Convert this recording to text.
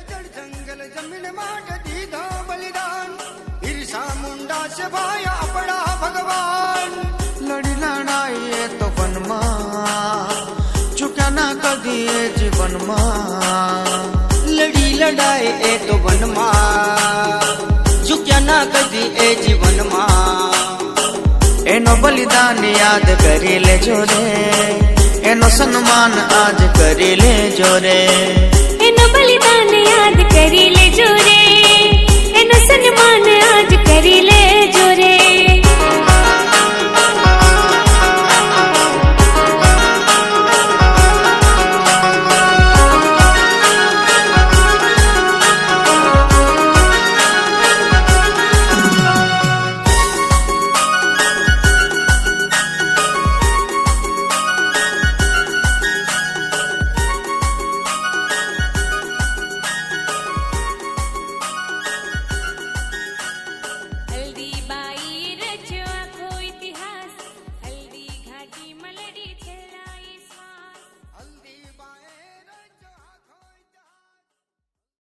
जड़ जंगल जमीन माट दीधा बलिदान ईर्षा मुंडा से भाया अपना भगवान लड़ी लड़ाई ये तो वनमा चुका ना कदी ये जीवन मां लड़ी लड़ाई ये तो वनमा चुका ना कदी ये जीवन मां एनो बलिदान याद करी ले जोरे एनो सम्मान आज करी ले जोरे एनो बलिदान याद करी ले जोरे एनो सम्मान आज करी ले जोरे हल्दी घाटी मलड़ी छेला